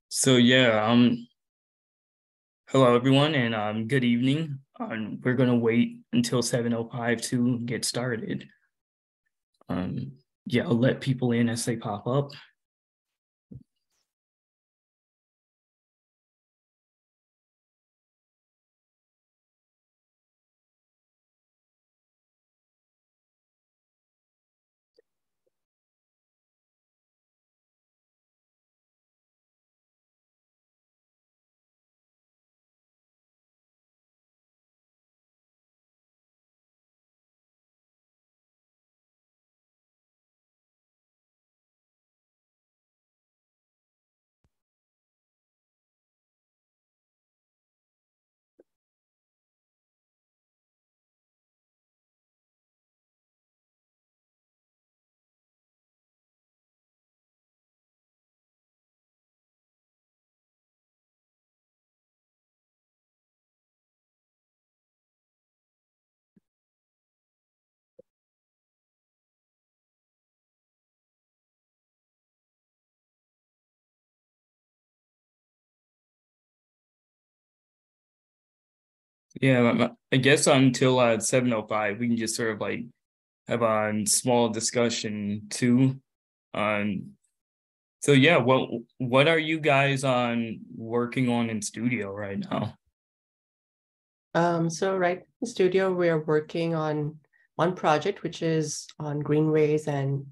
So yeah, hello everyone, and good evening. We're gonna wait until 7:05 to get started. Yeah, I'll let people in as they pop up. Yeah, I guess until 7:05, we can just sort of like have a small discussion too. Um, so yeah, what are you guys on working on in studio right now? So right in the studio, we're working on one project, which is on greenways and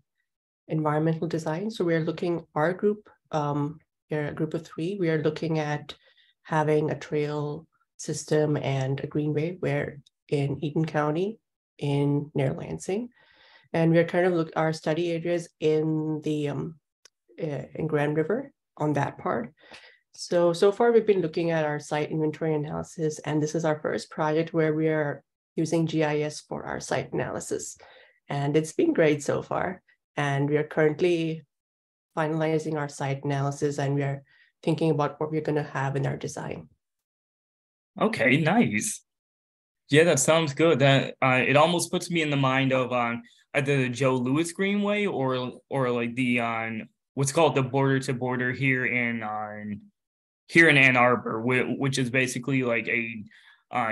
environmental design. So we're looking, our group, we're a group of three, we are looking at having a trail system and a greenway where in Eaton County near Lansing. And we're kind of our study areas in Grand River on that part. So far we've been looking at our site inventory analysis, and this is our first project where we are using GIS for our site analysis. And it's been great so far. And we are currently finalizing our site analysis, and we are thinking about what we're going to have in our design. Okay, nice. Yeah, that sounds good. That it almost puts me in the mind of either the Joe Louis Greenway or like the what's called the border to border here in Ann Arbor, which is basically like a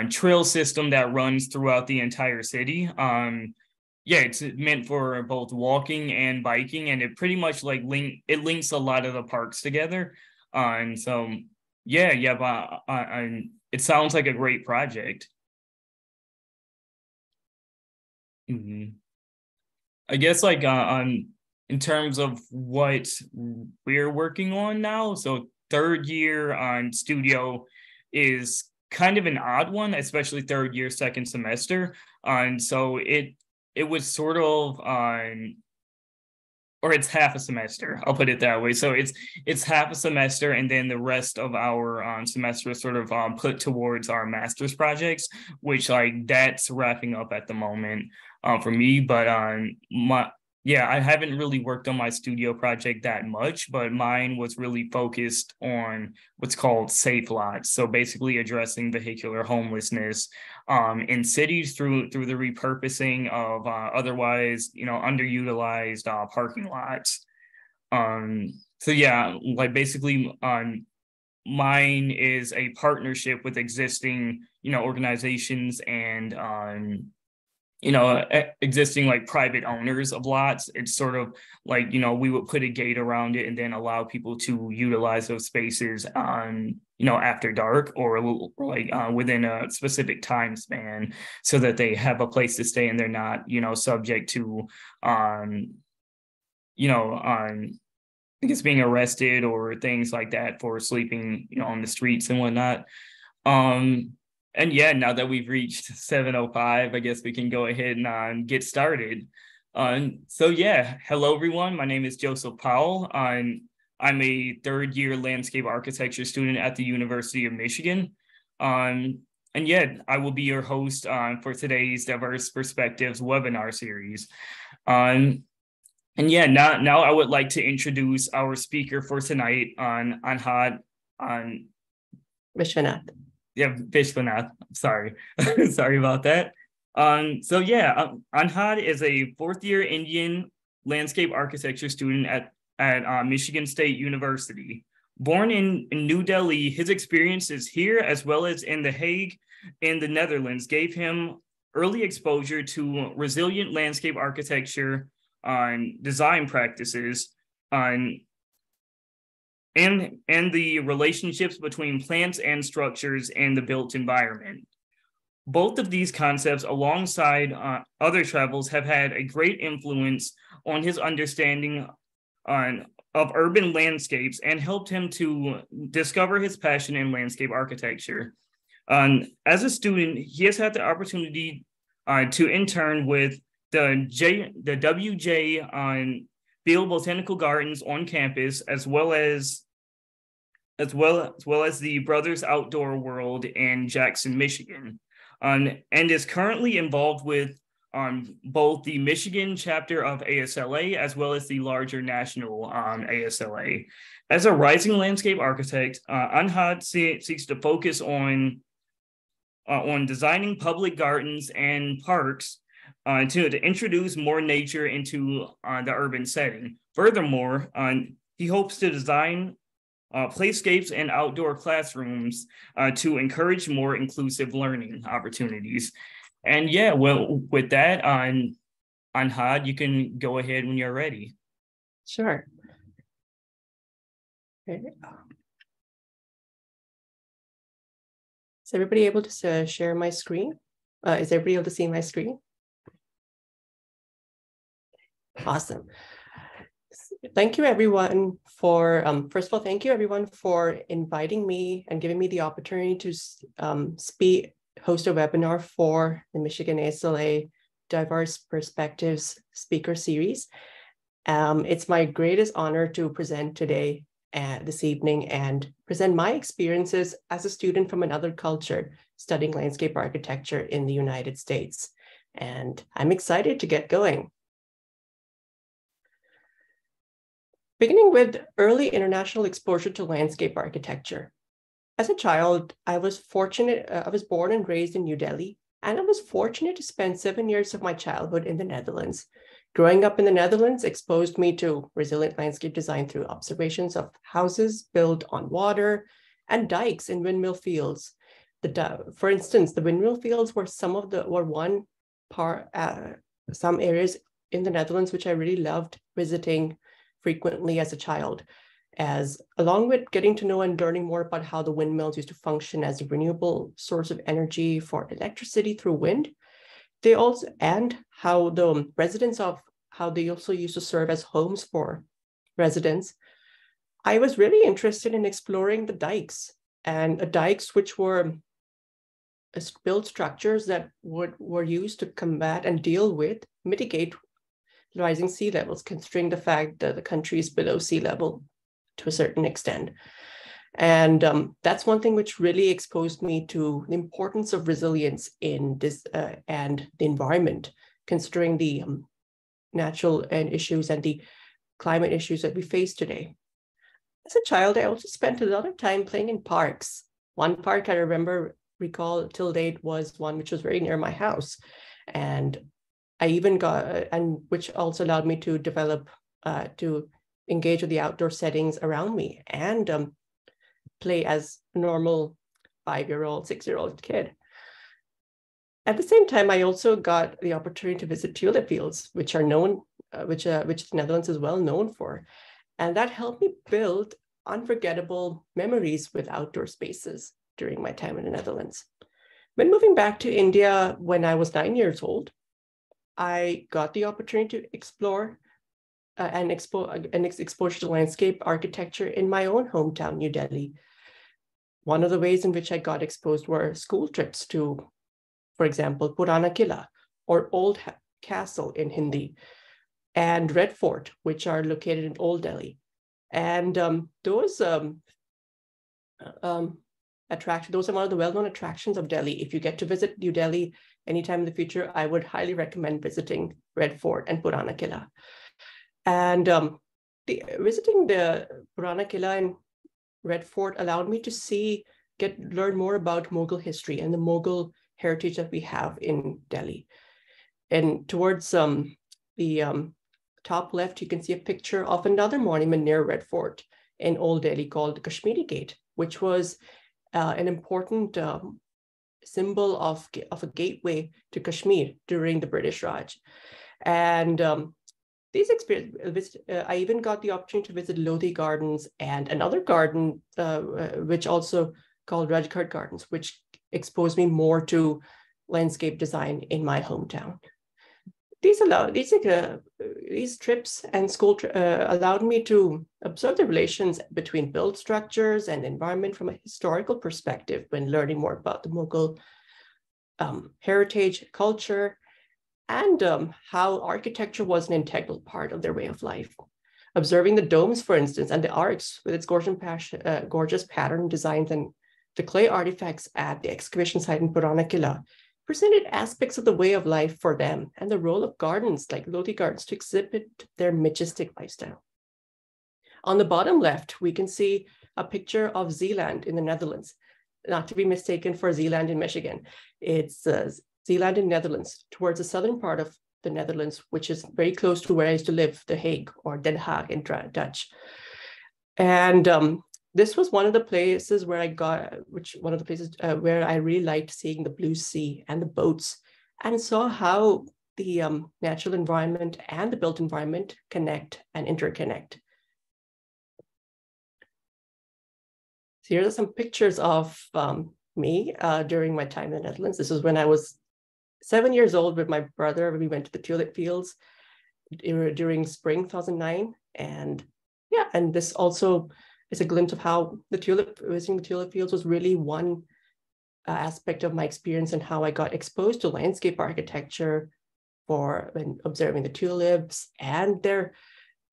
trail system that runs throughout the entire city. Yeah, it's meant for both walking and biking, and it pretty much like links a lot of the parks together. And so yeah, but it sounds like a great project. Mhm. I guess like on in terms of what we're working on now. So third year on studio is kind of an odd one, especially third year, second semester. And so it was sort of on or it's half a semester. I'll put it that way. So it's half a semester, and then the rest of our semester is sort of put towards our master's projects, which like that's wrapping up at the moment for me. But my yeah, I haven't really worked on my studio project that much, but mine was really focused on what's called safe lots. So basically addressing vehicular homelessness in cities through the repurposing of otherwise underutilized parking lots. So yeah, like basically mine is a partnership with existing organizations and existing like private owners of lots. It's sort of like, we would put a gate around it and then allow people to utilize those spaces on, after dark or like within a specific time span so that they have a place to stay and they're not, subject to, um, I guess being arrested or things like that for sleeping, on the streets and whatnot. Um, and yeah, now that we've reached 7:05, I guess we can go ahead and get started. So yeah, hello everyone. My name is Joseph Powell. I'm a third year landscape architecture student at the University of Michigan. Um, and yeah, I will be your host for today's Diverse Perspectives webinar series. Um, and yeah, now I would like to introduce our speaker for tonight on Anhad on Viswanath. yeah, Viswanath. Sorry. Sorry about that. So yeah, Anhad is a fourth year Indian landscape architecture student at Michigan State University. Born in New Delhi, his experiences here as well as in The Hague in the Netherlands gave him early exposure to resilient landscape architecture on design practices on and the relationships between plants and structures in the built environment. Both of these concepts, alongside other travels, have had a great influence on his understanding of urban landscapes and helped him to discover his passion in landscape architecture. As a student, he has had the opportunity to intern with the WJ on Beale Botanical Gardens on campus, as well as the Brothers Outdoor World in Jackson, Michigan, and is currently involved with both the Michigan chapter of ASLA as well as the larger national ASLA. As a rising landscape architect, Anhad seeks to focus on designing public gardens and parks to introduce more nature into the urban setting. Furthermore, he hopes to design playscapes and outdoor classrooms to encourage more inclusive learning opportunities. And yeah, well, with that, Anhad, you can go ahead when you're ready. Sure. Okay. Is everybody able to share my screen? Is everybody able to see my screen? Awesome. Thank you, everyone, for, first of all, thank you, everyone, for inviting me and giving me the opportunity to host a webinar for the Michigan ASLA Diverse Perspectives Speaker Series. It's my greatest honor to present today, this evening, and present my experiences as a student from another culture studying landscape architecture in the United States. And I'm excited to get going. Beginning with early international exposure to landscape architecture. As a child, I was born and raised in New Delhi, and I was fortunate to spend 7 years of my childhood in the Netherlands. Growing up in the Netherlands exposed me to resilient landscape design through observations of houses built on water and dikes in windmill fields. For instance, the windmill fields were some areas in the Netherlands which I really loved visiting frequently as a child, as along with getting to know and learning more about how the windmills used to function as a renewable source of energy for electricity through wind. They also, and how the residents of how they also used to serve as homes for residents. I was really interested in exploring the dikes, and dikes which were built structures that were used to combat and mitigate rising sea levels, considering the fact that the country is below sea level to a certain extent. And that's one thing which really exposed me to the importance of resilience in this and the environment, considering the natural issues and the climate issues that we face today. As a child, I also spent a lot of time playing in parks. One park I recall till date was one which was very near my house. And I even which also allowed me to develop, to engage with the outdoor settings around me and play as a normal 5-year-old, 6-year-old kid. At the same time, I also got the opportunity to visit tulip fields, which are known, which the Netherlands is well known for. And that helped me build unforgettable memories with outdoor spaces during my time in the Netherlands. When moving back to India when I was 9 years old, I got the opportunity to explore exposure to landscape architecture in my own hometown, New Delhi. One of the ways in which I got exposed were school trips to, for example, Purana Killa, or Old Castle in Hindi, and Red Fort, which are located in Old Delhi. And those are one of the well-known attractions of Delhi. If you get to visit New Delhi anytime in the future, I would highly recommend visiting Red Fort and Purana Killa. And visiting the Purana Killa and Red Fort allowed me to learn more about Mughal history and the Mughal heritage that we have in Delhi. And towards the top left, you can see a picture of another monument near Red Fort. in Old Delhi called Kashmiri Gate, which was an important symbol of a gateway to Kashmir during the British Raj. And these experiences, I even got the opportunity to visit Lodi Gardens and another garden, which also called Rajghat Gardens, which exposed me more to landscape design in my hometown. These trips and school allowed me to observe the relations between built structures and environment from a historical perspective when learning more about the Mughal heritage, culture, and how architecture was an integral part of their way of life. Observing the domes, for instance, and the arcs with its gorgeous pattern designs and the clay artifacts at the excavation site in Purana Killa presented aspects of the way of life for them and the role of gardens like Lodi Gardens to exhibit their majestic lifestyle. On the bottom left, we can see a picture of Zeeland in the Netherlands, not to be mistaken for Zeeland in Michigan. It's Zeeland in Netherlands, towards the southern part of the Netherlands, which is very close to where I used to live, The Hague, or Den Haag in Dutch. And this was one of the places where where I really liked seeing the blue sea and the boats, and saw how the natural environment and the built environment connect and interconnect. So here are some pictures of me during my time in the Netherlands. This was when I was 7 years old with my brother. We went to the tulip fields during spring 2009. And yeah, and this also is a glimpse of how visiting the tulip fields was really one aspect of my experience and how I got exposed to landscape architecture when observing the tulips and their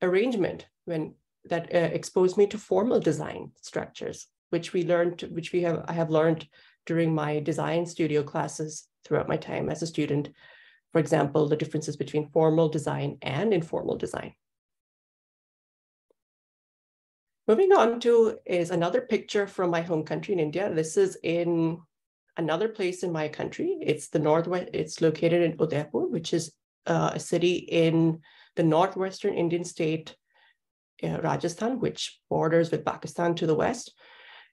arrangement that exposed me to formal design structures, which I have learned during my design studio classes throughout my time as a student. For example, the differences between formal design and informal design. Moving on is another picture from my home country in India. This is in another place in my country. It's the northwest. It's located in Udaipur, which is a city in the northwestern Indian state, Rajasthan, which borders with Pakistan to the west.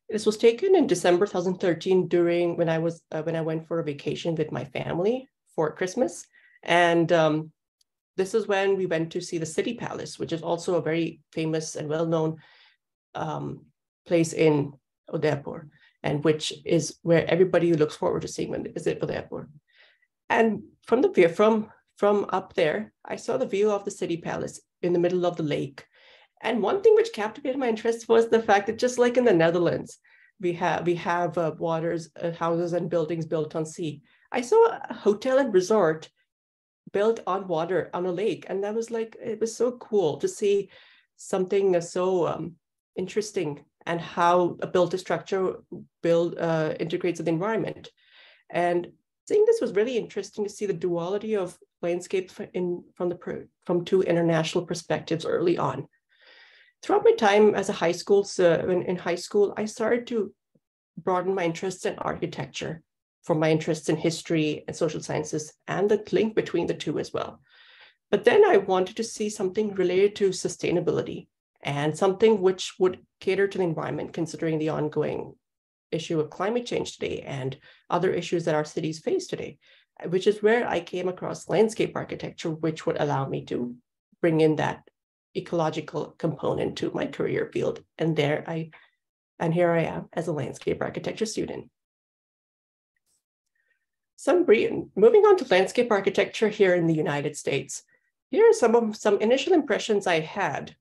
This was taken in December 2013 when I went for a vacation with my family for Christmas. And this is when we went to see the City Palace, which is also a very famous and well-known place in Udaipur, and which is where everybody looks forward to seeing when they visit Udaipur. And from up there, I saw the view of the City Palace in the middle of the lake. And one thing which captivated my interest was the fact that just like in the Netherlands, we have houses and buildings built on sea. I saw a hotel and resort built on water on a lake, and that was it was so cool to see something so interesting, and how a built structure integrates with the environment. And seeing this was really interesting to see the duality of landscape from two international perspectives early on. Throughout my time as in high school, I started to broaden my interests in architecture from my interests in history and social sciences, and the link between the two as well. But then I wanted to see something related to sustainability, and something which would cater to the environment, considering the ongoing issue of climate change today and other issues that our cities face today, which is where I came across landscape architecture, which would allow me to bring in that ecological component to my career field. And here I am as a landscape architecture student. Moving on to landscape architecture here in the United States. Here are some initial impressions I had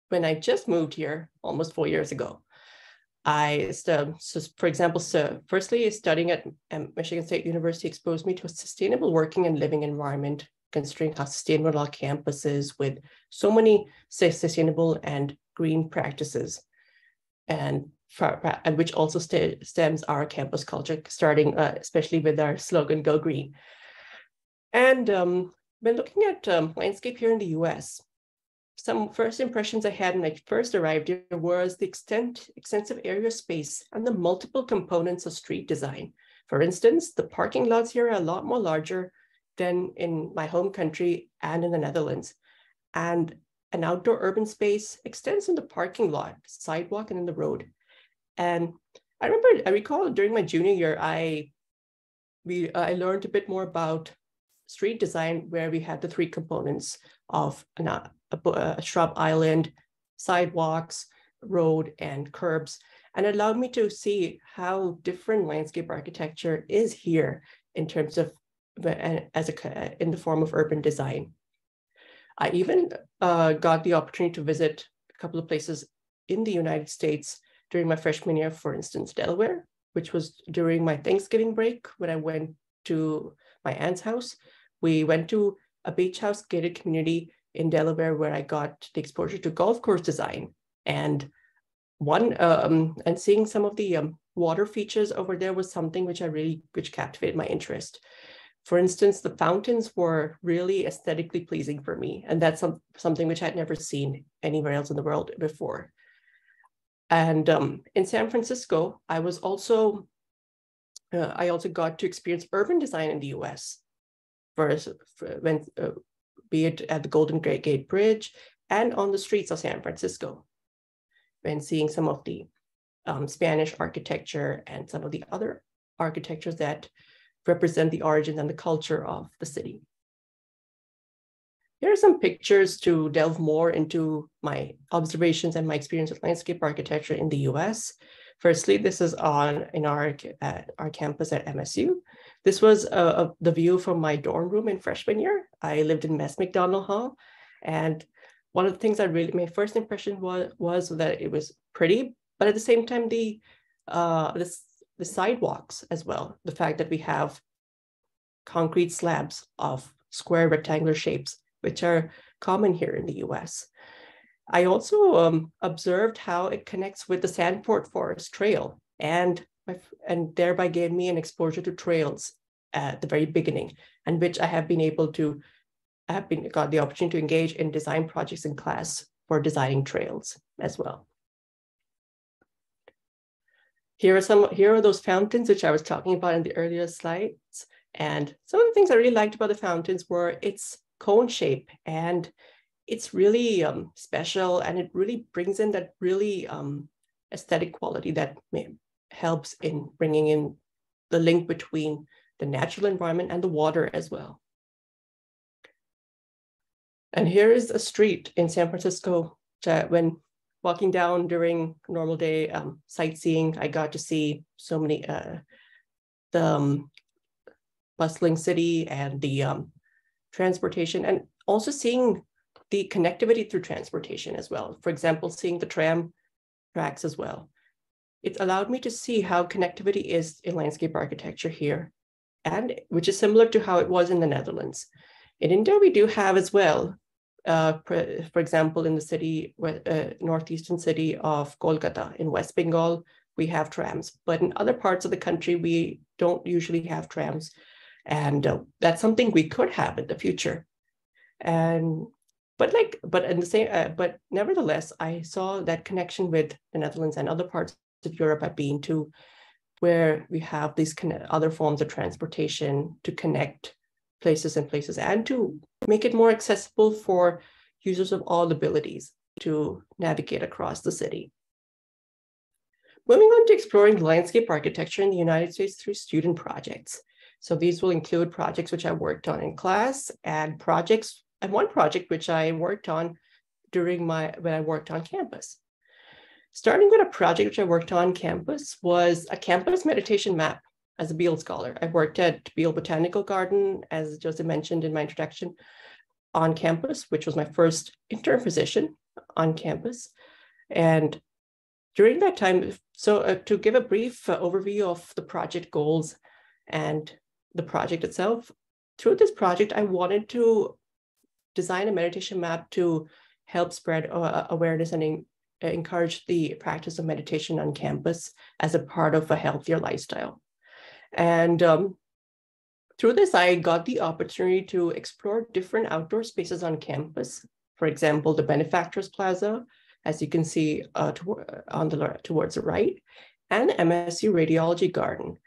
when I just moved here almost 4 years ago. For example, firstly, studying at Michigan State University exposed me to a sustainable working and living environment, considering how sustainable our campus is with so many sustainable and green practices, and which also stems our campus culture, starting especially with our slogan, Go Green. And when looking at landscape here in the US, some first impressions I had when I first arrived here was the extensive area space and the multiple components of street design. For instance, the parking lots here are a lot more larger than in my home country and in the Netherlands. And an outdoor urban space extends in the parking lot, sidewalk, and in the road. And I recall during my junior year, I learned a bit more about street design, where we had the three components of a shrub island, sidewalks, road, and curbs, and it allowed me to see how different landscape architecture is here in terms of in the form of urban design. I even got the opportunity to visit a couple of places in the United States during my freshman year, for instance, Delaware, which was during my Thanksgiving break when I went to my aunt's house. We went to a beach house gated community in Delaware where I got the exposure to golf course design and seeing some of the water features over there was something which captivated my interest. For instance, the fountains were really aesthetically pleasing for me, and that's something which I'd never seen anywhere else in the world before. And in San Francisco, I also got to experience urban design in the U.S. Be it at the Golden Gate Bridge and on the streets of San Francisco, when seeing some of the Spanish architecture and some of the other architectures that represent the origins and the culture of the city. Here are some pictures to delve more into my observations and my experience with landscape architecture in the US. Firstly, this is in our campus at MSU. This was the view from my dorm room in freshman year. I lived in Mess McDonald Hall. And one of the things my first impression was that it was pretty, but at the same time, the sidewalks as well. The fact that we have concrete slabs of square rectangular shapes, which are common here in the US. I also observed how it connects with the Sandport Forest Trail and thereby gave me an exposure to trails at the very beginning, and which I have got the opportunity to engage in design projects in class for designing trails as well. Here are those fountains which I was talking about in the earlier slides. And some of the things I really liked about the fountains were its cone shape, and it's really special, and it really brings in that really aesthetic quality that helps in bringing in the link between the natural environment and the water as well. And here is a street in San Francisco when walking down during a normal day sightseeing, I got to see so many, the bustling city and the transportation, and also seeing the connectivity through transportation as well. For example, seeing the tram tracks as well. It allowed me to see how connectivity is in landscape architecture here, and which is similar to how it was in the Netherlands. In India, we do have as well, for example, in the city, northeastern city of Kolkata in West Bengal, we have trams, but in other parts of the country, we don't usually have trams. And that's something we could have in the future. But nevertheless, I saw that connection with the Netherlands and other parts of Europe I've been to, where we have these other forms of transportation to connect places and to make it more accessible for users of all abilities to navigate across the city. Moving on to exploring landscape architecture in the United States through student projects. So these will include projects which I worked on in class and one project which I worked on when I worked on campus. Starting with a project which I worked on campus was a campus meditation map as a Beale Scholar. I worked at Beale Botanical Garden, as Joseph mentioned in my introduction, on campus, which was my first intern position on campus. And during that time, to give a brief overview of the project goals and the project itself, through this project, I wanted to design a meditation map to help spread awareness and encourage the practice of meditation on campus as a part of a healthier lifestyle. And through this, I got the opportunity to explore different outdoor spaces on campus. For example, the Benefactors Plaza, as you can see towards the right, and MSU Radiology Garden.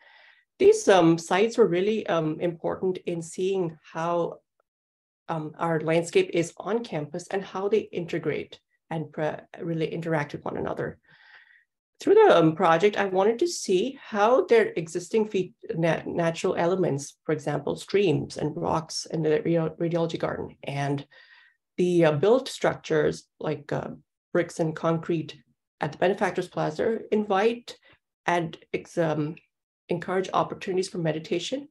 These sites were really important in seeing how our landscape is on campus and how they integrate and really interact with one another. Through the project, I wanted to see how their existing natural elements, for example, streams and rocks in the radiology garden, and the built structures like bricks and concrete at the Benefactors Plaza invite and encourage opportunities for meditation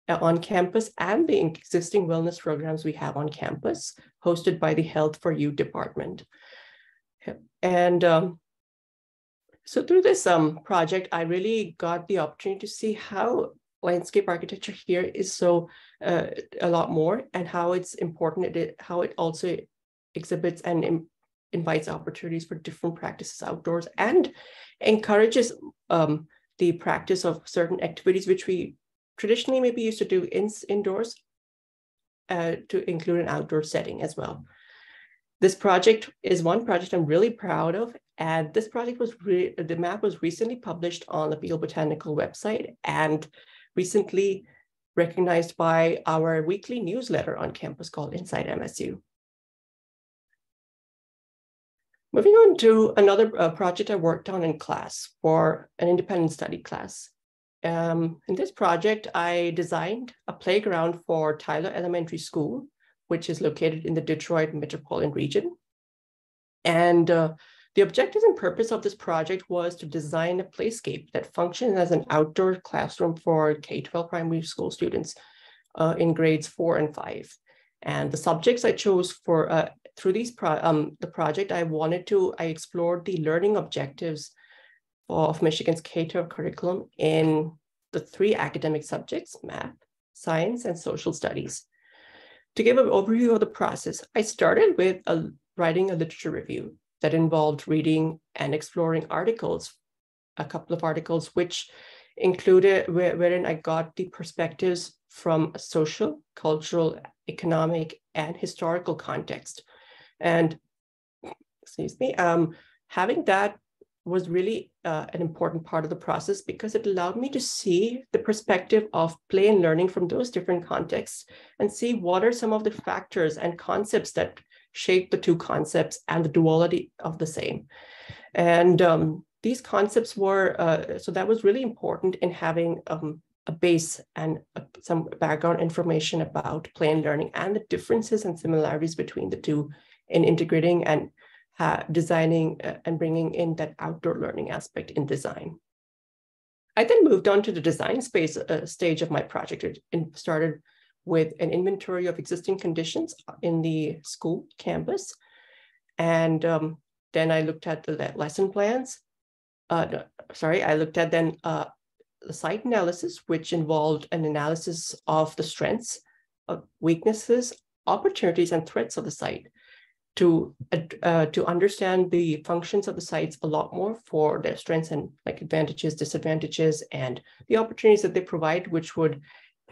on campus and the existing wellness programs we have on campus, hosted by the Health for You department. And so through this project, I really got the opportunity to see how landscape architecture here is so a lot more, and how it's important, how it also exhibits and invites opportunities for different practices outdoors and encourages the practice of certain activities which we traditionally maybe used to do indoors to include an outdoor setting as well. This project is one project I'm really proud of, and this project was the map was recently published on the Peel Botanical website and recently recognized by our weekly newsletter on campus called Inside MSU. Moving on to another project I worked on in class for an independent study class. In this project, I designed a playground for Tyler Elementary School, which is located in the Detroit metropolitan region. And the objectives and purpose of this project was to design a playscape that functions as an outdoor classroom for K-12 primary school students in grades 4 and 5. And the subjects I chose for through the project, I explored the learning objectives of Michigan's K-12 curriculum in the 3 academic subjects: math, science, and social studies. To give an overview of the process, I started with writing a literature review that involved reading and exploring articles, a couple of articles which included wherein I got the perspectives from a social, cultural, economic, and historical context. And excuse me, having that was really an important part of the process because it allowed me to see the perspective of play and learning from those different contexts and see what are some of the factors and concepts that shape the 2 concepts and the duality of the same. And these concepts were, so that was really important in having a base and some background information about play and learning and the differences and similarities between the 2 in integrating and designing and bringing in that outdoor learning aspect in design. I then moved on to the design stage of my project and started with an inventory of existing conditions in the school campus. And then I looked at the lesson plans. I looked at then the site analysis, which involved an analysis of the strengths, weaknesses, opportunities, and threats of the site to understand the functions of the sites a lot more for their strengths and like advantages, disadvantages, and the opportunities that they provide, which would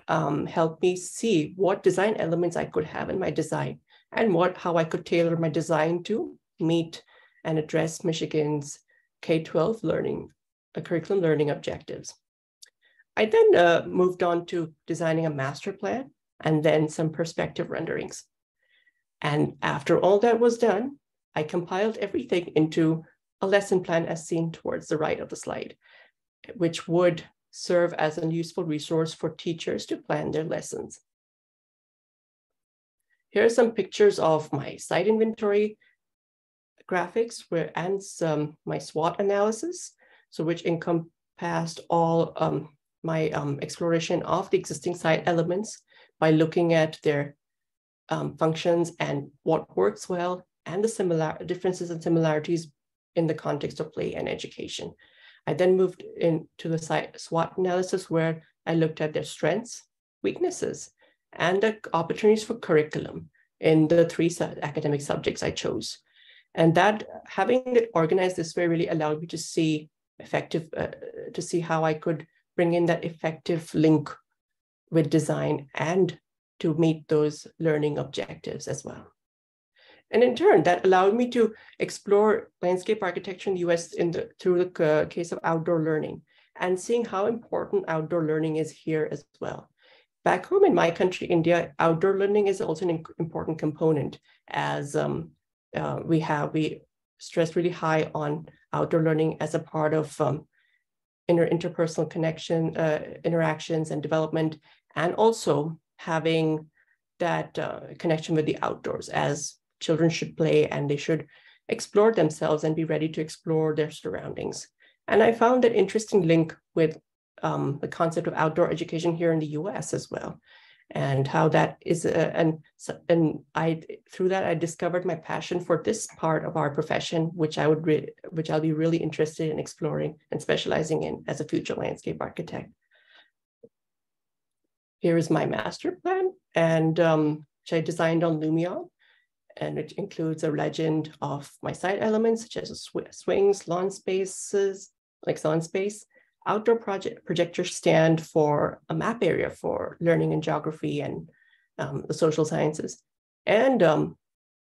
help me see what design elements I could have in my design and how I could tailor my design to meet and address Michigan's K-12 curriculum learning objectives. I then moved on to designing a master plan and then some perspective renderings. And after all that was done, I compiled everything into a lesson plan as seen towards the right of the slide, which would serve as a useful resource for teachers to plan their lessons. Here are some pictures of my site inventory graphics and my SWOT analysis, so which encompassed all my exploration of the existing site elements by looking at their functions and what works well and the differences and similarities in the context of play and education. I then moved into the SWOT analysis where I looked at their strengths, weaknesses, and the opportunities for curriculum in the 3 academic subjects I chose. And that having it organized this way really allowed me to see how I could bring in that effective link with design and to meet those learning objectives as well. And in turn, that allowed me to explore landscape architecture in the US through the case of outdoor learning and seeing how important outdoor learning is here as well. back home in my country, India, outdoor learning is also an important component, as we stress really high on outdoor learning as a part of interpersonal connection, interactions and development, and also having that connection with the outdoors, as children should play and they should explore themselves and be ready to explore their surroundings. And I found that interesting link with the concept of outdoor education here in the US as well, and how that is, through that I discovered my passion for this part of our profession, which I'll be really interested in exploring and specializing in as a future landscape architect. Here is my master plan, and which I designed on Lumion, and it includes a legend of my site elements such as swings, lawn spaces, like lawn space, outdoor projector stand for a map area for learning and geography and the social sciences, and a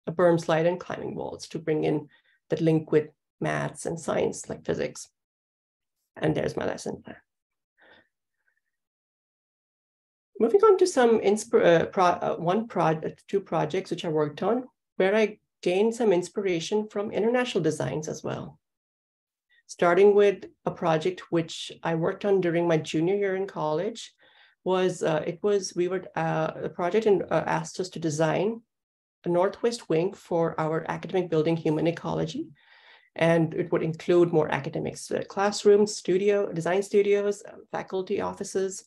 berm slide and climbing walls to bring in that link with maths and science like physics. And there's my lesson plan. Moving on to some two projects which I worked on, where I gained some inspiration from international designs as well. Starting with a project which I worked on during my junior year in college, the project asked us to design a northwest wing for our academic building, Human Ecology. And it would include more academics, classrooms, design studios, faculty offices,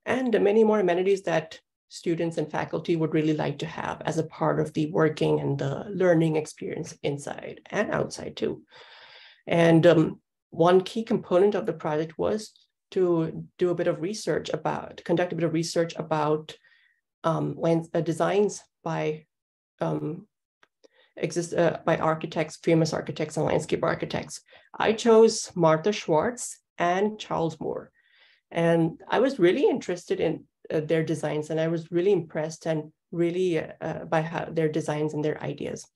and many more amenities that students and faculty would really like to have as a part of the working and the learning experience inside and outside too. And one key component of the project was to conduct a bit of research about designs by architects, famous architects and landscape architects. I chose Martha Schwartz and Charles Moore. And I was really interested in their designs, and I was really impressed and really by their designs and their ideas.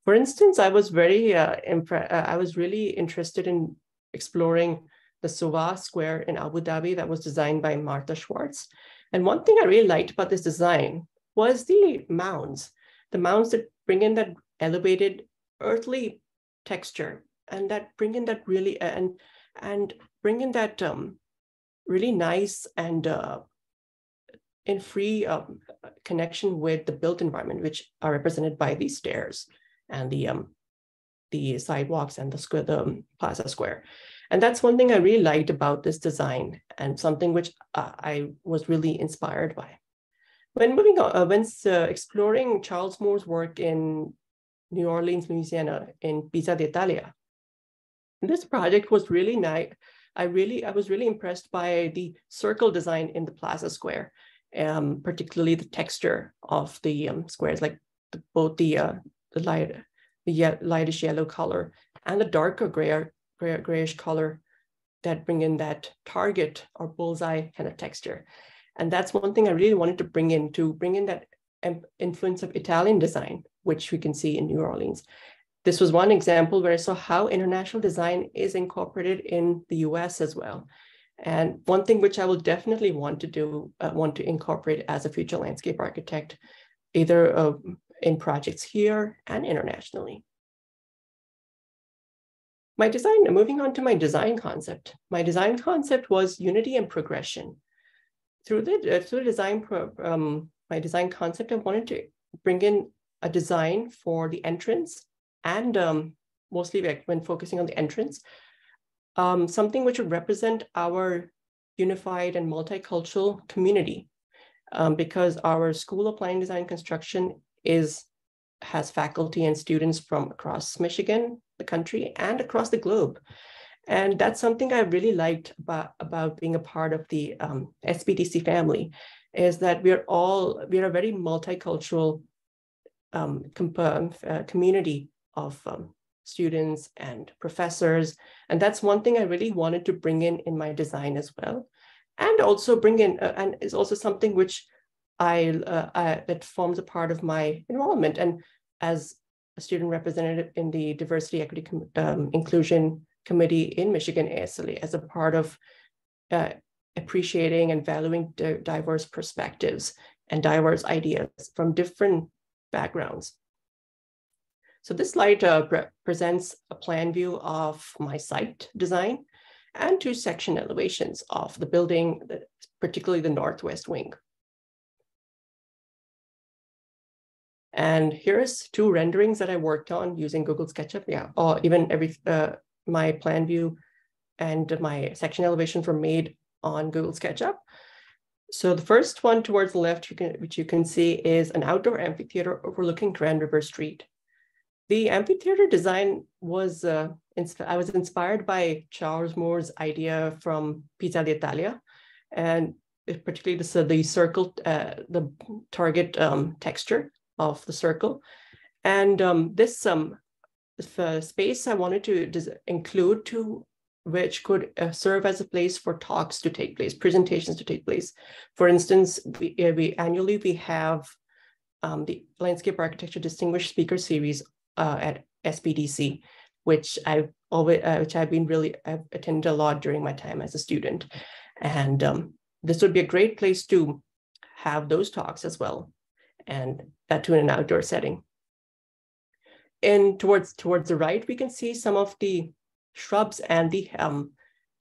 For instance, I was really interested in exploring the Suwa Square in Abu Dhabi that was designed by Martha Schwartz. And one thing I really liked about this design was the mounds that bring in that elevated earthly texture, and that bring in that really bring in that really nice and in free connection with the built environment, which are represented by these stairs and the sidewalks and the plaza square. And that's one thing I really liked about this design, and something which I was really inspired by. When exploring Charles Moore's work in New Orleans, Louisiana, in Piazza d'Italia, this project was really nice. I was really impressed by the circle design in the plaza square, particularly the texture of the squares, like both the lightish yellow color and the darker grayish color that bring in that target or bullseye kind of texture. And that's one thing I really wanted to bring in that influence of Italian design, which we can see in New Orleans. This was one example where I saw how international design is incorporated in the US as well. And one thing which I will definitely want to incorporate as a future landscape architect, either in projects here and internationally. Moving on to my design concept. My design concept was unity and progression. Through my design concept, I wanted to bring in a design for the entrance, and mostly when focusing on the entrance, something which would represent our unified and multicultural community, because our School of Planning, Design, and Construction has faculty and students from across Michigan, the country, and across the globe. And that's something I really liked about being a part of the SBDC family, is that we are a very multicultural community of students and professors. And that's one thing I really wanted to bring in my design as well. And also bring in, and is also something which that forms a part of my enrollment. And as a student representative in the Diversity, Equity, Inclusion Committee in Michigan ASLA, as a part of appreciating and valuing diverse perspectives and diverse ideas from different backgrounds. So this slide presents a plan view of my site design and 2 section elevations of the building, particularly the northwest wing. And here's 2 renderings that I worked on using Google SketchUp. Yeah, or even my plan view and my section elevations were made on Google SketchUp. So the first one towards the left, which you can see, is an outdoor amphitheater overlooking Grand River Street. The amphitheater design was, I was inspired by Charles Moore's idea from Pizza d'Italia, and particularly the circle, the target texture of the circle. And this space I wanted to include which could serve as a place for talks to take place, presentations to take place. For instance, we annually have the Landscape Architecture Distinguished Speaker Series at SPDC, which I've attended a lot during my time as a student. And this would be a great place to have those talks as well, and that too in an outdoor setting. And towards the right, we can see some of the shrubs and the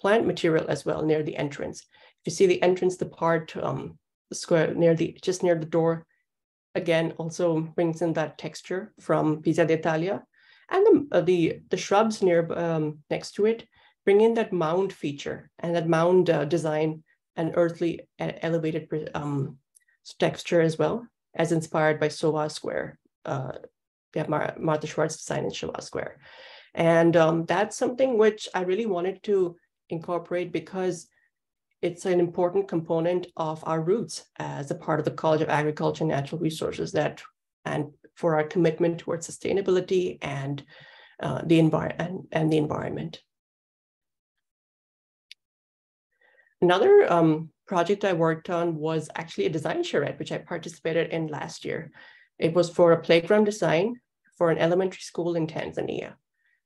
plant material as well near the entrance. If you see the entrance, the part, the square just near the door, again, also brings in that texture from Pizza d'Italia. And the shrubs near next to it bring in that mound feature and that mound design and earthly elevated texture as well, as inspired by Showa Square. Martha Schwartz design in Showa Square. And that's something which I really wanted to incorporate because it's an important component of our roots as a part of the College of Agriculture and Natural Resources and for our commitment towards sustainability and the environment. Another project I worked on was actually a design charrette, which I participated in last year. It was for a playground design for an elementary school in Tanzania.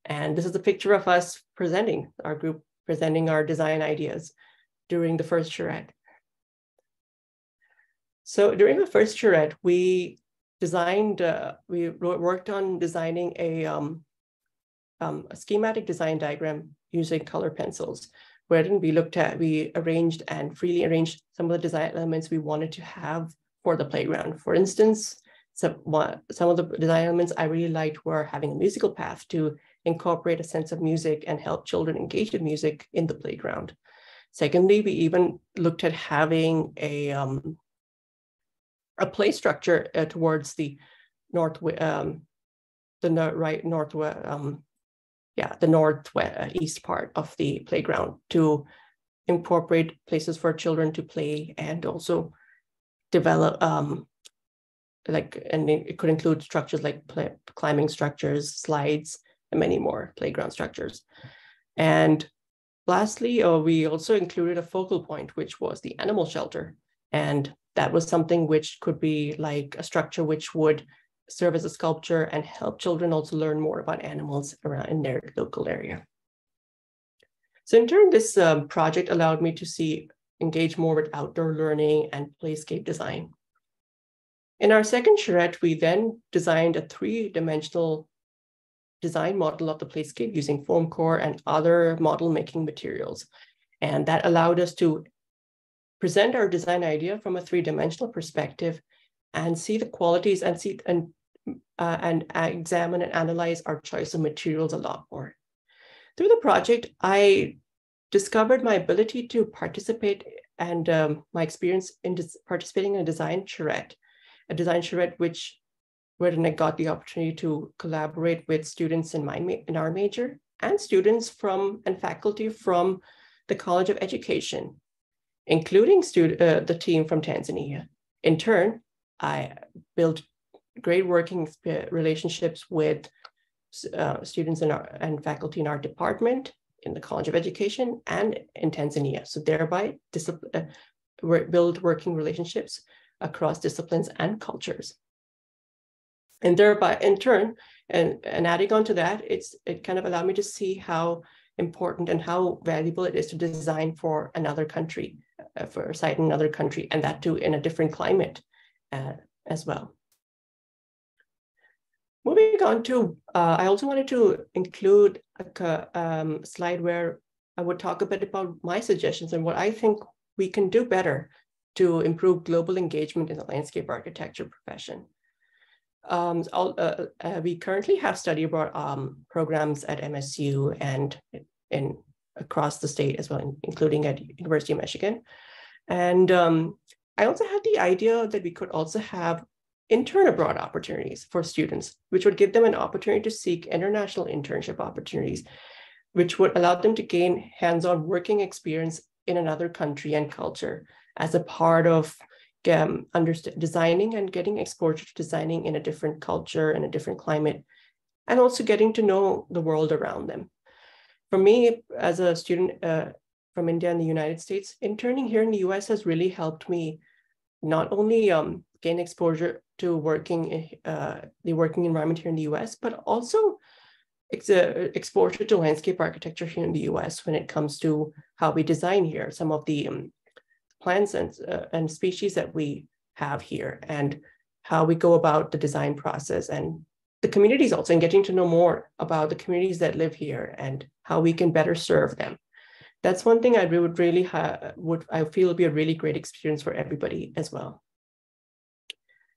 And this is a picture of us our group presenting our design ideas during the first charrette. So during the first charrette, we worked on designing a schematic design diagram using color pencils, wherein we arranged and freely arranged some of the design elements we wanted to have for the playground. For instance, some of the design elements I really liked were having a musical path to incorporate a sense of music and help children engage with music in the playground. Secondly, we even looked at having a play structure towards the northeast part of the playground to incorporate places for children to play and also develop and it could include structures like climbing structures, slides, and many more playground structures. And lastly, we also included a focal point, which was the animal shelter. And that was something which could be like a structure which would serve as a sculpture and help children also learn more about animals around in their local area. So in turn, this project allowed me to engage more with outdoor learning and playscape design. In our second charrette, we then designed a 3-dimensional design model of the playscape using foam core and other model making materials. And that allowed us to present our design idea from a 3-dimensional perspective and see the qualities and examine and analyze our choice of materials a lot more. Through the project, I discovered my ability to participate and my experience in participating in a design charrette wherein I got the opportunity to collaborate with students in our major and students and faculty from the College of Education, including the team from Tanzania. In turn, I built great working relationships with students and faculty in our department, in the College of Education, and in Tanzania. So thereby, build working relationships across disciplines and cultures. And thereby, in turn, and adding on to that, it kind of allowed me to see how important and how valuable it is to design for another country for a site in another country, and that too in a different climate as well. Moving on to, I also wanted to include a slide where I would talk a bit about my suggestions and what I think we can do better to improve global engagement in the landscape architecture profession. We currently have study abroad programs at MSU and across the state as well, including at University of Michigan. And I also had the idea that we could also have intern abroad opportunities for students, which would give them an opportunity to seek international internship opportunities, which would allow them to gain hands-on working experience in another country and culture as a part of designing and getting exposure to designing in a different culture and a different climate, and also getting to know the world around them. For me, as a student from India and the United States, interning here in the US has really helped me not only gain exposure to the working environment here in the US, but also exposure to landscape architecture here in the US when it comes to how we design here, some of the plants and species that we have here, and how we go about the design process, and the communities also, and getting to know more about the communities that live here and how we can better serve them. That's one thing I would really I feel would be a really great experience for everybody as well.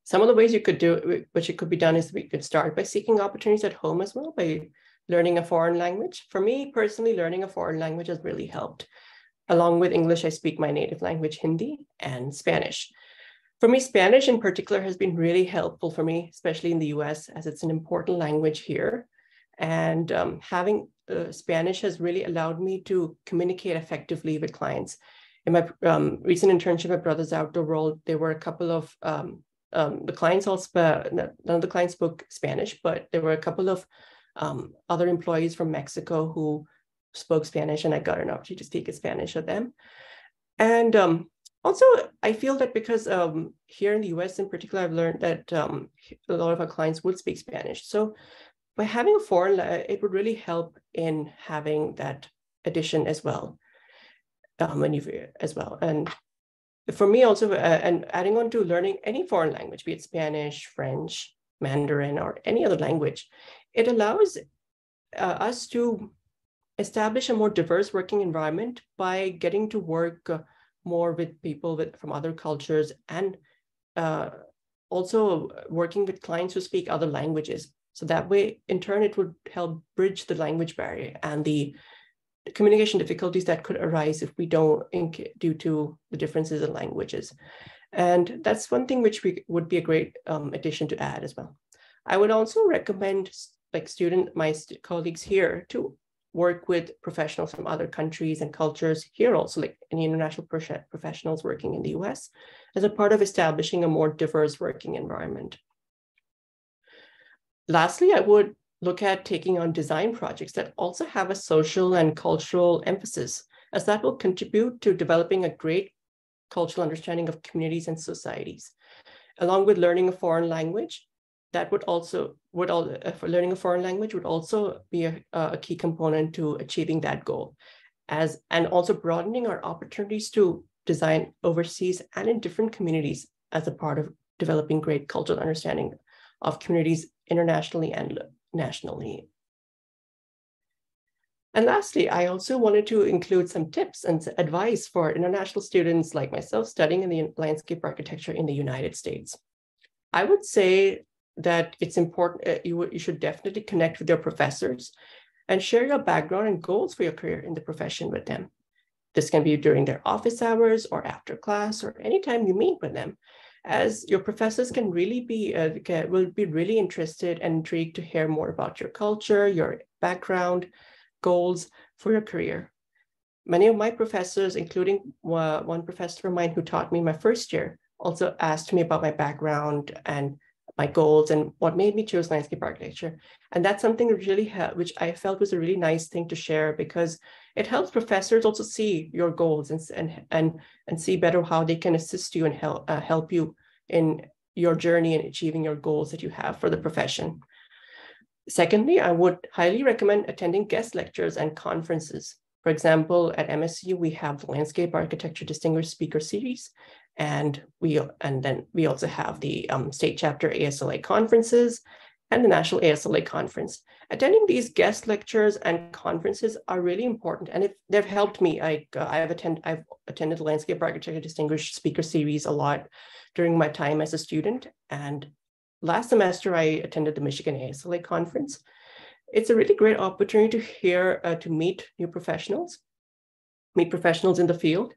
Some of the ways you could do, which it could be done, is we could start by seeking opportunities at home as well, by learning a foreign language. For me personally, learning a foreign language has really helped. Along with English, I speak my native language, Hindi, and Spanish. For me, Spanish in particular has been really helpful for me, especially in the US, as it's an important language here. And having Spanish has really allowed me to communicate effectively with clients. In my recent internship at Brothers Outdoor World, there were a couple of, the clients all none of the clients spoke Spanish, but there were a couple of other employees from Mexico who spoke Spanish, and I got an opportunity to speak Spanish with them. And also, I feel that because here in the US in particular, I've learned that a lot of our clients would speak Spanish. So by having a foreign, it would really help in having that addition as well, And for me also, and adding on to learning any foreign language, be it Spanish, French, Mandarin, or any other language, it allows us to establish a more diverse working environment by getting to work more with people from other cultures, and also working with clients who speak other languages. So that way, in turn, it would help bridge the language barrier and the communication difficulties that could arise if we don't, due to the differences in languages. And that's one thing which would be a great addition to add as well. I would also recommend my colleagues here to work with professionals from other countries and cultures here also, like any international professionals working in the US, as a part of establishing a more diverse working environment. Lastly, I would look at taking on design projects that also have a social and cultural emphasis, as that will contribute to developing a great cultural understanding of communities and societies. Along with learning a foreign language, that would also, learning a foreign language would also be a key component to achieving that goal, and also broadening our opportunities to design overseas and in different communities as a part of developing great cultural understanding of communities internationally and nationally. And lastly, I also wanted to include some tips and advice for international students like myself studying in the landscape architecture in the United States. I would say that it's important, you should definitely connect with your professors and share your background and goals for your career in the profession with them. This can be during their office hours or after class or anytime you meet with them, as your professors can really will be really interested and intrigued to hear more about your culture, your background, goals for your career. Many of my professors, including one professor of mine who taught me my first year, also asked me about my background and my goals and what made me choose landscape architecture. And that's something that really which I felt was a really nice thing to share, because it helps professors also see your goals and see better how they can assist you and help you in your journey in achieving your goals that you have for the profession. Secondly, I would highly recommend attending guest lectures and conferences For example, at MSU, we have the Landscape Architecture Distinguished Speaker Series, and then we also have the state chapter ASLA conferences and the National ASLA conference. Attending these guest lectures and conferences are really important, and they've helped me. I've attended the Landscape Architecture Distinguished Speaker Series a lot during my time as a student, and last semester I attended the Michigan ASLA conference. It's a really great opportunity to meet new professionals, meet professionals in the field,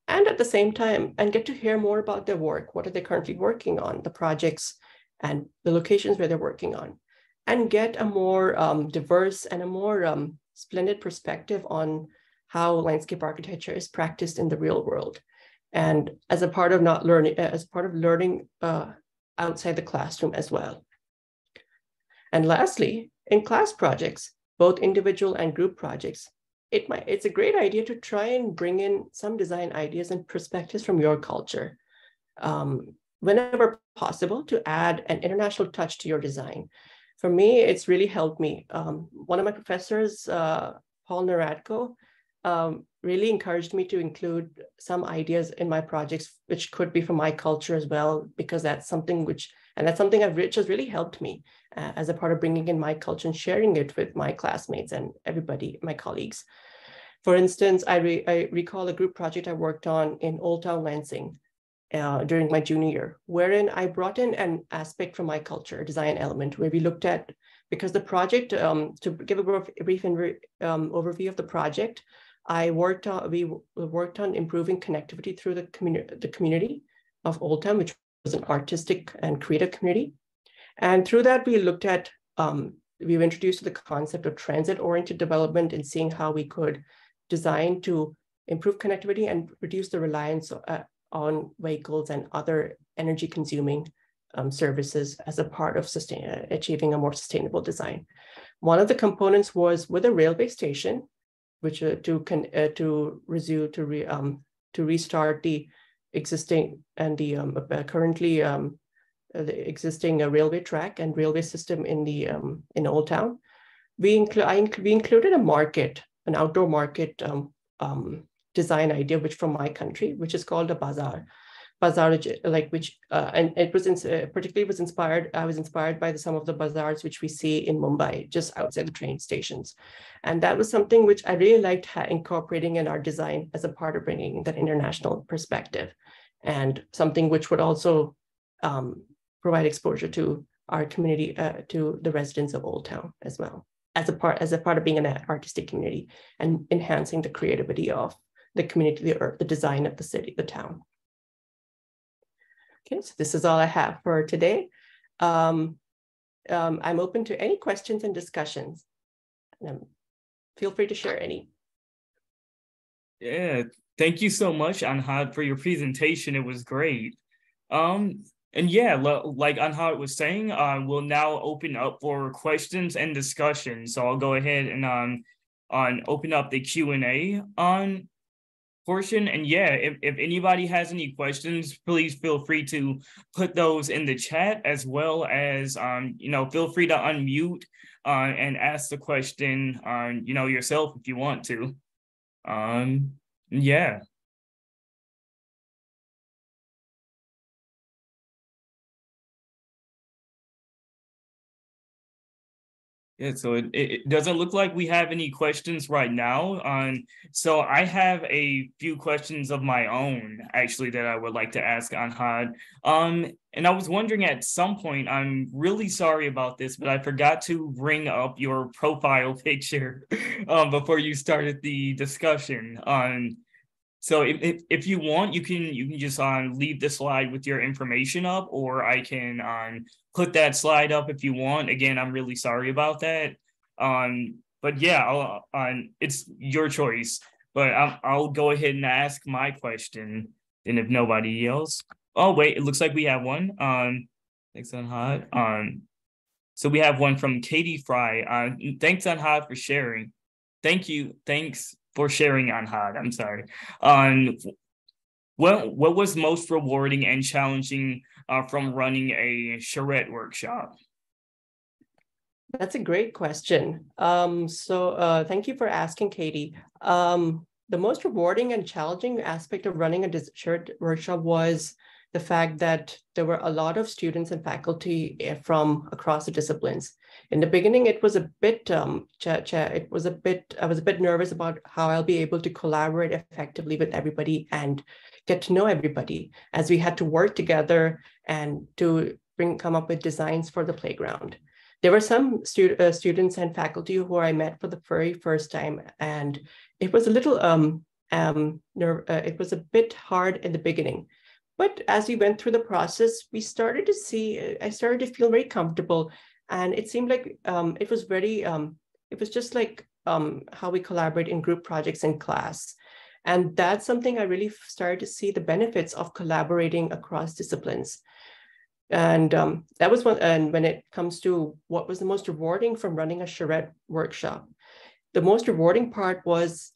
and at the same time, and get to hear more about their work. What are they currently working on, the projects and the locations where they're working on, and get a more diverse and a more splendid perspective on how landscape architecture is practiced in the real world. And as a part of learning outside the classroom as well. And lastly, in class projects, both individual and group projects, it's a great idea to try and bring in some design ideas and perspectives from your culture. Whenever possible, to add an international touch to your design. For me, it's really helped me. One of my professors, Paul Naradko, really encouraged me to include some ideas in my projects, which could be from my culture as well, because that's something which has really helped me as a part of bringing in my culture and sharing it with my classmates and everybody, my colleagues. For instance, I recall a group project I worked on in Old Town Lansing during my junior year, wherein I brought in an aspect from my culture, a design element, where we looked at, because the project, to give a brief overview of the project, we worked on improving connectivity through the community of Old Town, which was an artistic and creative community. And through that, we looked at, we were introduced to the concept of transit-oriented development and seeing how we could design to improve connectivity and reduce the reliance on vehicles and other energy-consuming services as a part of achieving a more sustainable design. One of the components was with a railway station, which to restart the existing and the currently the existing railway track and railway system in Old Town. We included a market, an outdoor market design idea, which from my country, which is called a bazaar, and it was inspired. I was inspired by some of the bazaars which we see in Mumbai, just outside the train stations, and that was something which I really liked incorporating in our design as a part of bringing that international perspective, and something which would also provide exposure to our community, to the residents of Old Town as well, as a part of being an artistic community and enhancing the creativity of the community, the design of the city, the town. Okay, so this is all I have for today. I'm open to any questions and discussions. Feel free to share any. Yeah, thank you so much, Anhad, for your presentation. It was great. And yeah, like Anhad was saying, we'll now open up for questions and discussion. So I'll go ahead and open up the Q&A portion. And yeah, if anybody has any questions, please feel free to put those in the chat, as well as feel free to unmute and ask the question yourself if you want to. Yeah. Yeah, so it doesn't look like we have any questions right now. So I have a few questions of my own, actually, that I would like to ask Anhad. And I was wondering at some point, I'm really sorry about this, but I forgot to bring up your profile picture before you started the discussion. So if you want, you can just leave the slide with your information up, or I can put that slide up if you want. Again, I'm really sorry about that. But yeah, it's your choice. But I'll go ahead and ask my question. And if nobody else, oh wait, it looks like we have one. Thanks, Anhad. So we have one from Katie Fry. Thanks, Anhad, for sharing. Thank you. Thanks for sharing, Anhad. I'm sorry. What was most rewarding and challenging from running a charrette workshop? That's a great question. Thank you for asking, Katie. The most rewarding and challenging aspect of running a shared workshop was the fact that there were a lot of students and faculty from across the disciplines. In the beginning, it was a bit, I was a bit nervous about how I'll be able to collaborate effectively with everybody and get to know everybody, as we had to work together and to come up with designs for the playground. There were some students and faculty who I met for the very first time, and it was a little it was a bit hard in the beginning. But as we went through the process, I started to feel very comfortable, and it seemed like it was just like how we collaborate in group projects in class. And that's something I really started to see the benefits of collaborating across disciplines. And that was one. And when it comes to what was the most rewarding from running a charrette workshop, the most rewarding part was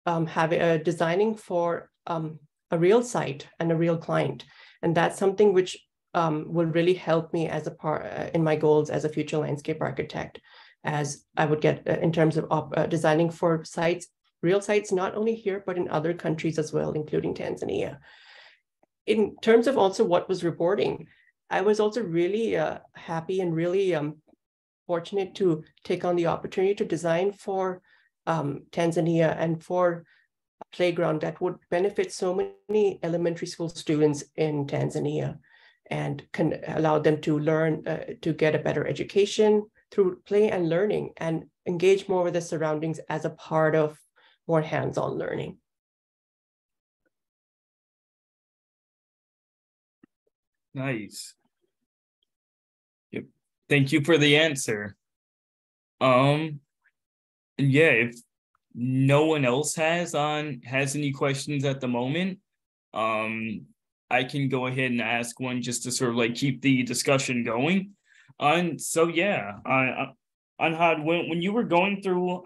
designing for a real site and a real client. And that's something which will really help me as a part in my goals as a future landscape architect, as I would get in terms of designing for sites, real sites, not only here, but in other countries as well, including Tanzania. In terms of also what was rewarding, I was also really happy and really fortunate to take on the opportunity to design for Tanzania and for a playground that would benefit so many elementary school students in Tanzania and can allow them to learn, to get a better education through play and learning and engage more with the surroundings as a part of more hands-on learning. Nice. Yep. Thank you for the answer. Yeah, if no one else has any questions at the moment, I can go ahead and ask one just to sort of like keep the discussion going. So yeah, Anhad, when you were going through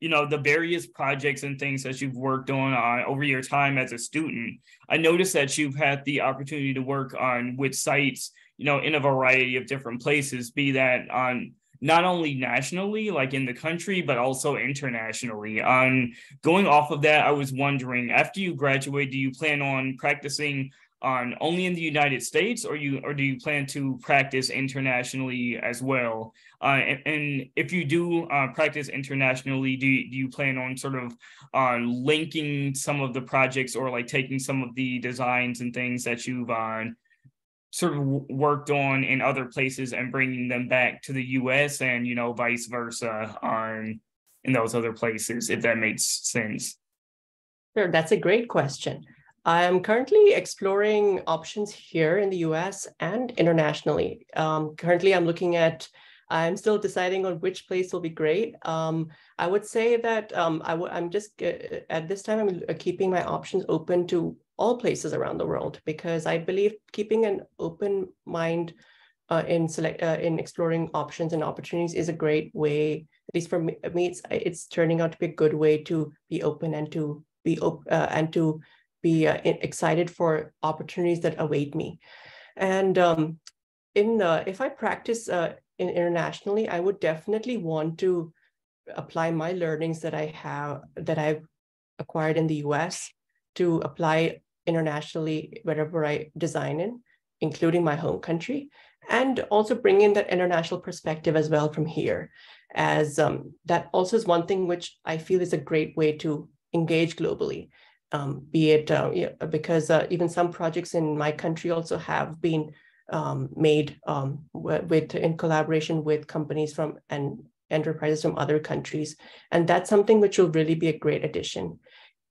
the various projects and things that you've worked on over your time as a student, I noticed that you've had the opportunity to work on with sites, in a variety of different places, be that on not only nationally, like in the country, but also internationally. Going off of that, I was wondering, after you graduate, do you plan on practicing on only in the United States, or do you plan to practice internationally as well? And if you do practice internationally, do you plan on sort of linking some of the projects or like taking some of the designs and things that you've sort of worked on in other places and bringing them back to the US and, vice versa in those other places, if that makes sense? Sure, that's a great question. I'm currently exploring options here in the US and internationally. Currently, I'm still deciding on which place will be great. I would say that I'm just, at this time, I'm keeping my options open to all places around the world, because I believe keeping an open mind in exploring options and opportunities is a great way, at least for me, it's turning out to be a good way to be open and to be excited for opportunities that await me. And if I practice internationally, I would definitely want to apply my learnings that I've acquired in the US to apply internationally wherever I design in, including my home country, and also bring in that international perspective as well from here, as that also is one thing which I feel is a great way to engage globally. Because even some projects in my country also have been made in collaboration with companies and enterprises from other countries. And that's something which will really be a great addition.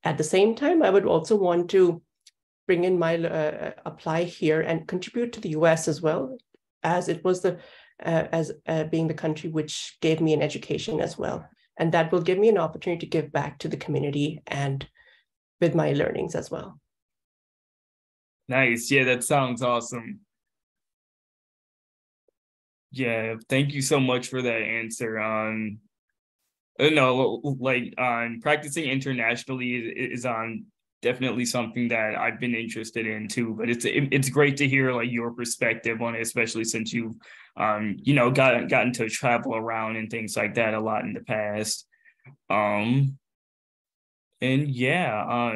At the same time, I would also want to bring in apply here and contribute to the US as well, as it was being the country which gave me an education as well. And that will give me an opportunity to give back to the community and with my learnings as well. Nice. Yeah, that sounds awesome. Yeah, thank you so much for that answer. No, like practicing internationally is definitely something that I've been interested in too. But it's great to hear like your perspective on it, especially since you've gotten to travel around and things like that a lot in the past. And yeah,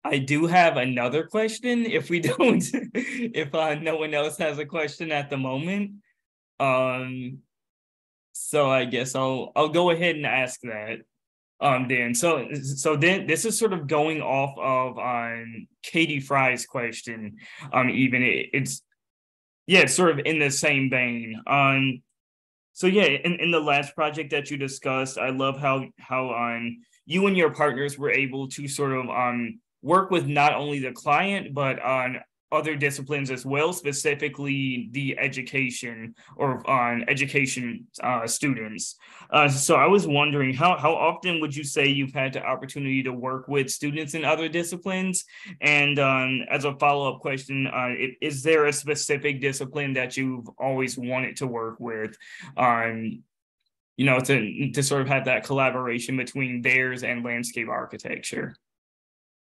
I do have another question if we don't, if no one else has a question at the moment. Um, so I guess I'll go ahead and ask that. Then so then this is sort of going off of Katie Fry's question. Even it's yeah, it's sort of in the same vein. So yeah, in the last project that you discussed, I love how you and your partners were able to sort of work with not only the client but on other disciplines as well, specifically the education or on education students. So I was wondering how often would you say you've had the opportunity to work with students in other disciplines? And as a follow-up question, is there a specific discipline that you've always wanted to work with? To sort of have that collaboration between theirs and landscape architecture?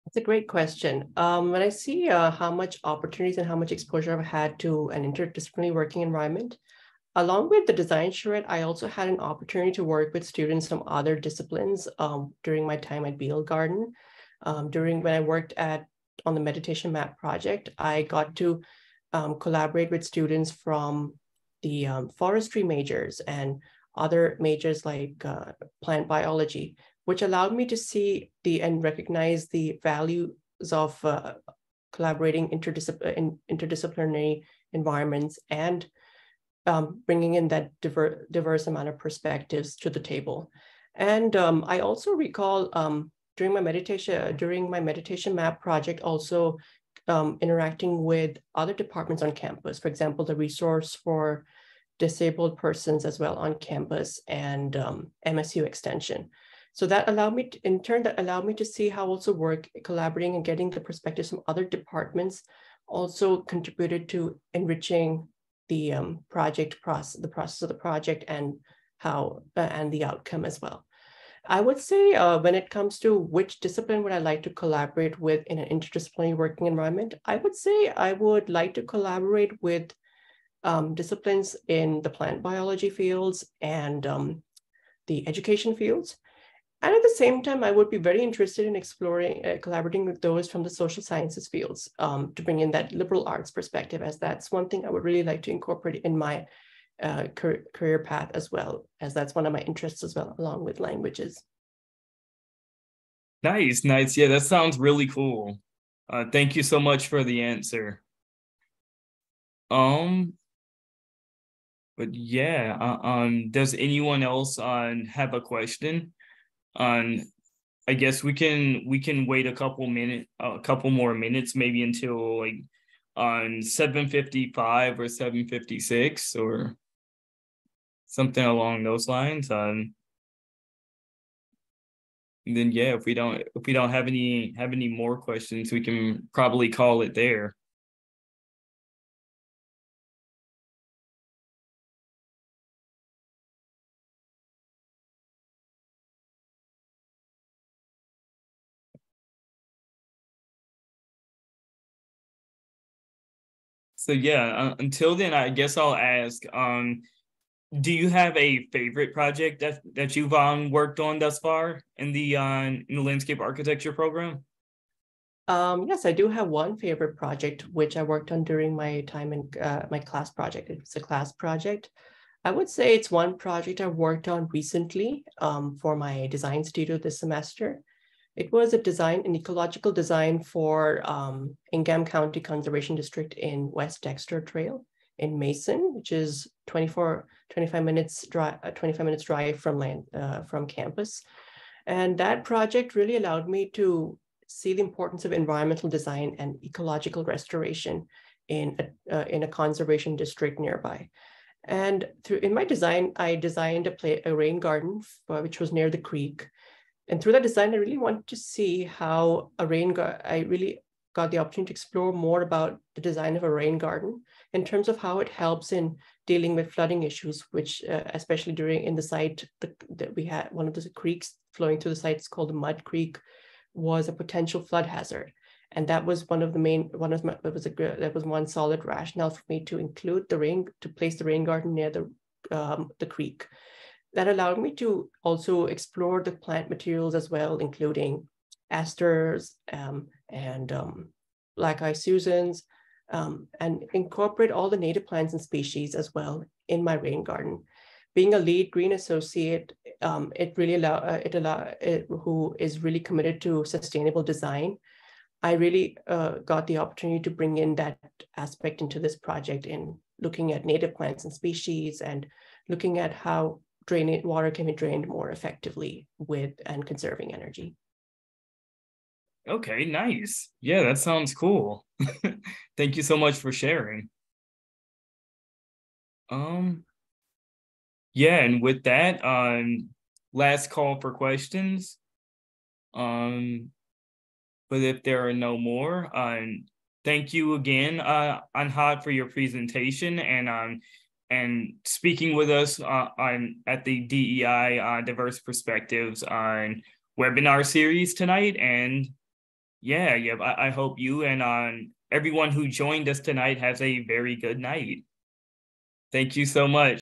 That's a great question. When I see how much opportunities and how much exposure I've had to an interdisciplinary working environment, along with the design charrette, I also had an opportunity to work with students from other disciplines during my time at Beale Garden. When I worked on the meditation map project, I got to collaborate with students from the forestry majors and other majors like plant biology, which allowed me to see and recognize the values of collaborating interdisciplinary environments and bringing in that diverse amount of perspectives to the table. And I also recall during my meditation map project, also interacting with other departments on campus. For example, the resource for disabled persons as well on campus and MSU extension. So that allowed me to see how also collaborating and getting the perspectives from other departments also contributed to enriching the process of the project and and the outcome as well. I would say when it comes to which discipline would I like to collaborate with in an interdisciplinary working environment, I would say I would like to collaborate with disciplines in the plant biology fields and the education fields. And at the same time, I would be very interested in exploring, collaborating with those from the social sciences fields to bring in that liberal arts perspective, as that's one thing I would really like to incorporate in my career path as well, as that's one of my interests as well, along with languages. Nice. Yeah, that sounds really cool. Thank you so much for the answer. But yeah, does anyone else have a question? I guess we can wait a couple more minutes, maybe until like on 7:55 or 7:56 or something along those lines. Then yeah, if we don't have any more questions, we can probably call it there. So yeah, until then, I guess I'll ask, do you have a favorite project that you've worked on thus far in the landscape architecture program? Yes, I do have one favorite project, which I worked on during my time in my class project. It was a class project. I would say it's one project I worked on recently for my design studio this semester. It was an ecological design for Ingham County Conservation District in West Dexter Trail in Mason, which is 25 minutes drive from campus. And that project really allowed me to see the importance of environmental design and ecological restoration in a conservation district nearby. And in my design, I designed a rain garden, which was near the creek. And through that design, I really wanted to see how I really got the opportunity to explore more about the design of a rain garden in terms of how it helps in dealing with flooding issues, which especially in the site that we had, one of the creeks flowing through the site is called the Mud Creek, was a potential flood hazard. And that was that was one solid rationale for me to place the rain garden near the creek. That allowed me to also explore the plant materials as well, including asters and black eye Susans, and incorporate all the native plants and species as well in my rain garden. Being a LEED Green Associate, it really who is really committed to sustainable design. I really got the opportunity to bring in that aspect into this project in looking at native plants and species and looking at how water can be drained more effectively and conserving energy. Okay, nice. Yeah, that sounds cool. Thank you so much for sharing. Yeah, and with that, last call for questions. But if there are no more, thank you again, Anhad, for your presentation and speaking with us at the DEI Diverse Perspectives on webinar series tonight. And yeah, I hope you and everyone who joined us tonight has a very good night. Thank you so much.